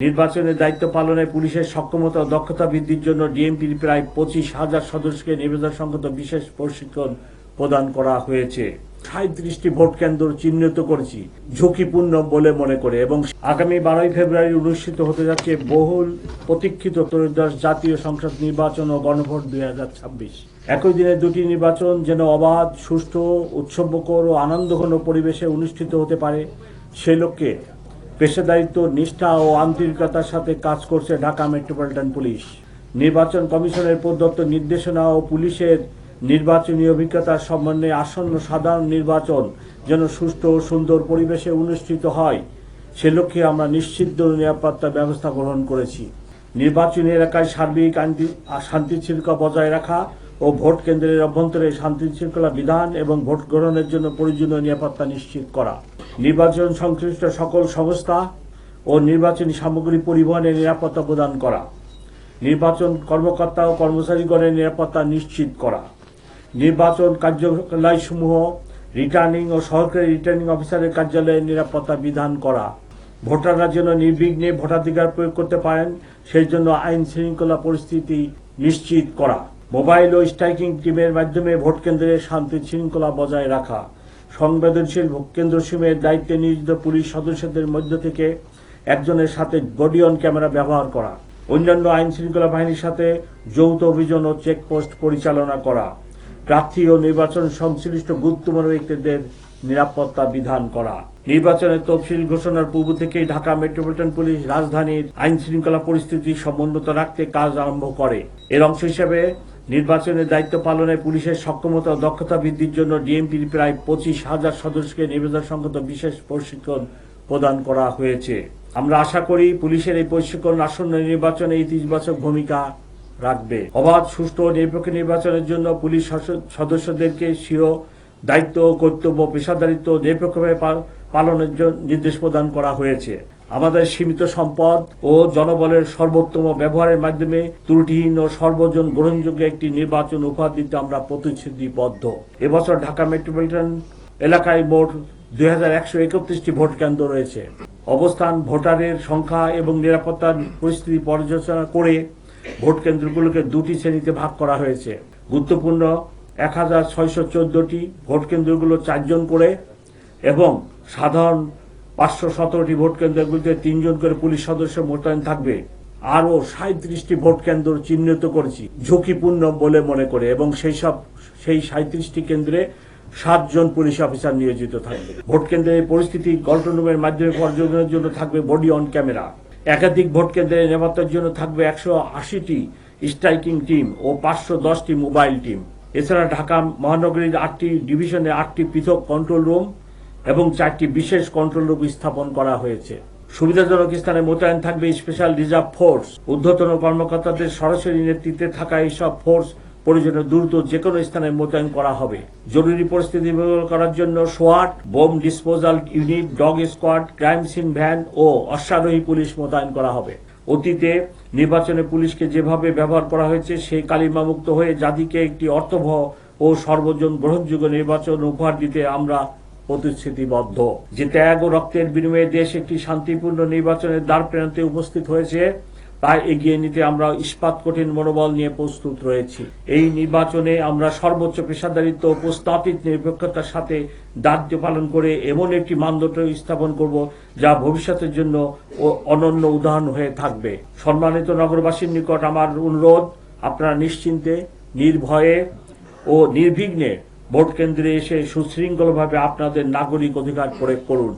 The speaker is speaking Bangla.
নির্বাচনের দায়িত্ব পালনে পুলিশের সক্ষমতা ও দক্ষতা বৃদ্ধির জন্য ডিএমপির প্রায় 25,000 সদস্যকে নিবেদন সংক্রান্ত বিশেষ প্রশিক্ষণ প্রদান করা হয়েছে। 37টি ভোট কেন্দ্র চিহ্নিত করেছি ঝুঁকিপূর্ণ বলে মনে করে এবং আগামী 12 ফেব্রুয়ারি অনুষ্ঠিত হতে যাচ্ছে বহুল প্রতীক্ষিত ত্রয়োদশ জাতীয় সংসদ নির্বাচন ও গণভোট 2026। একই দিনে দুটি নির্বাচন যেন অবাধ, সুষ্ঠু, উৎসবমুখর ও আনন্দঘন পরিবেশে অনুষ্ঠিত হতে পারে সে লক্ষ্যে পেশাদারিত্ব, নিষ্ঠা ও আন্তরিকতার সাথে কাজ করছে ঢাকা মেট্রোপলিটন পুলিশ। নির্বাচন কমিশনের প্রদত্ত নির্দেশনা ও পুলিশের নির্বাচনী অভিজ্ঞতার সমন্বয়ে আসন্ন সাধারণ নির্বাচন যেন সুষ্ঠু ও সুন্দর পরিবেশে অনুষ্ঠিত হয় সে লক্ষ্যে আমরা নিশ্চিত নিরাপত্তা ব্যবস্থা গ্রহণ করেছি। নির্বাচনী এলাকায় সার্বিক শান্তি শৃঙ্খলা বজায় রাখা ও ভোট কেন্দ্রের অভ্যন্তরে শান্তি শৃঙ্খলা বিধান এবং ভোট গ্রহণের জন্য প্রয়োজনীয় নিরাপত্তা নিশ্চিত করা, নির্বাচন সংশ্লিষ্ট সকল সংস্থা ও নির্বাচনী সামগ্রী পরিবহনের নিরাপত্তা প্রদান করা, নির্বাচন কর্মকর্তা ও কর্মচারীগণের নিরাপত্তা নিশ্চিত করা, নির্বাচন কার্যালয়সমূহ রিটার্নিং ও সহকারী রিটার্নিং অফিসারের কার্যালয়ের নিরাপত্তা বিধান করা, ভোটাররা যেন নির্বিঘ্নে ভোটাধিকার প্রয়োগ করতে পারেন সেই জন্য আইন শৃঙ্খলা পরিস্থিতি নিশ্চিত করা, মোবাইল ও স্ট্রাইকিং টিমের মাধ্যমে ভোট কেন্দ্রে শান্তি শৃঙ্খলা বজায় রাখা, সংবেদনশীল ভোট কেন্দ্রসমূহের দায়িত্বে নিয়োজিত পুলিশ সদস্যদের মধ্য থেকে একজনের সাথে বডি অন ক্যামেরা ব্যবহার করা, অন্যান্য আইন শৃঙ্খলা বাহিনীর সাথে যৌথ অভিযান ও চেকপোস্ট পরিচালনা করা, প্রার্থী ও নির্বাচন সংশ্লিষ্ট গুরুত্বপূর্ণ ব্যক্তিদের নিরাপত্তা বিধান করা। নির্বাচনের তফসিল ঘোষণার পূর্ব থেকেই ঢাকা মেট্রোপলিটন পুলিশ রাজধানীর আইন শৃঙ্খলা পরিস্থিতি সমুন্নত রাখতে কাজ আরম্ভ করে। এর অংশ হিসেবে নির্বাচনের দায়িত্ব পালনে পুলিশের সক্ষমতা ও দক্ষতা বৃদ্ধির জন্য ডিএমপির প্রায় 25,000 সদস্যকে নিবেদন সংক্রান্ত বিশেষ প্রশিক্ষণ প্রদান করা হয়েছে। আমরা আশা করি পুলিশের এই প্রশিক্ষণ আসন্ন নির্বাচনে ইতিবাচক ভূমিকা রাখবে। অবাধ, সুষ্ঠু ও নিরপেক্ষ নির্বাচনের জন্য পুলিশ সদস্যদেরকে স্বীয় দায়িত্ব, কর্তব্য, পেশাদারিত্ব নিরপেক্ষভাবে পালনের জন্য নির্দেশ প্রদান করা হয়েছে। আমাদের সীমিত সম্পদ ও জনবলের সর্বোত্তম ব্যবহারের মাধ্যমে ত্রুটিহীন ও সর্বজন গ্রহণযোগ্য একটি নির্বাচন উপহার দিতে আমরা প্রতিশ্রুতিবদ্ধ। এবছর ঢাকা মেট্রোপলিটন এলাকায় মোট 2131টি ভোট কেন্দ্র রয়েছে। অবস্থান, ভোটারের সংখ্যা এবং নিরাপত্তার পরিস্থিতি পর্যালোচনা করে ভোট কেন্দ্রগুলোকে দুটি শ্রেণীতে ভাগ করা হয়েছে। গুরুত্বপূর্ণ 1614টি ভোট কেন্দ্রগুলো 4 জন করে এবং সাধারণ 517টি ভোট কেন্দ্রগুলিতে 3 জন করে পুলিশ সদস্য মোতায়েন থাকবে। আরও 37টি ভোট কেন্দ্র চিহ্নিত করেছি ঝুঁকিপূর্ণ বলে মনে করে এবং সেই 37টি কেন্দ্রে 7 জন পুলিশ অফিসার নিয়োজিত থাকবে। ভোট কেন্দ্রের পরিস্থিতি কন্ট্রোল রুমের মাধ্যমে পর্যবেক্ষণের জন্য থাকবে বডি অন ক্যামেরা। একাধিক ভোট কেন্দ্রের নিরাপত্তার জন্য থাকবে 180টি স্ট্রাইকিং টিম ও 510টি মোবাইল টিম। এছাড়া ঢাকা মহানগরীর 8টি ডিভিশনে 8টি পৃথক কন্ট্রোল রুম এবং 4টি বিশেষ কন্ট্রোল রুম স্থাপন করা হয়েছে। সুবিধাজনক স্থানে মোতায়েন থাকবে স্পেশাল রিজার্ভ ফোর্স। ঊর্ধ্বতন কর্মকর্তাদের সরাসরি নেতৃত্বে থাকা এইসব ফোর্স প্রয়োজনে দ্রুত যে কোনো স্থানে মোতায়েন করা হবে। জরুরি পরিস্থিতি মোকাবেলা করার জন্য সোয়াট, bomb disposal unit, dog squad, crime scene van ও অশ্বারোহী পুলিশ মোতায়েন করা হবে। অতীতে নির্বাচনে পুলিশকে যেভাবে ব্যবহার করা হয়েছে সেই কালিমামুক্ত হয়ে জাতিকে একটি অর্থবহ ও সর্বজন গ্রহণযোগ্য নির্বাচন উপহার দিতে আমরা প্রতিশ্রুতিবদ্ধ। যে ত্যাগ ও রক্তের বিনিময়ে দেশ একটি শান্তিপূর্ণ নির্বাচনের দ্বার প্রান্তে উপস্থিত হয়েছে তা এগিয়ে নিতে আমরা ইস্পাত কঠিন মনোবল নিয়ে প্রস্তুত রয়েছি। এই নির্বাচনে আমরা সর্বোচ্চ পেশাদারিত্ব ও প্রস্তাবিত নিরপেক্ষতার সাথে দায়িত্ব পালন করে এমন একটি মানদণ্ড স্থাপন করব যা ভবিষ্যতের জন্য অনন্য উদাহরণ হয়ে থাকবে। সম্মানিত নগরবাসীর নিকট আমার অনুরোধ, আপনারা নিশ্চিন্তে, নির্ভয়ে ও নির্বিঘ্নে ভোট কেন্দ্রে এসে সুশৃঙ্খলভাবে আপনাদের নাগরিক অধিকার প্রয়োগ করুন।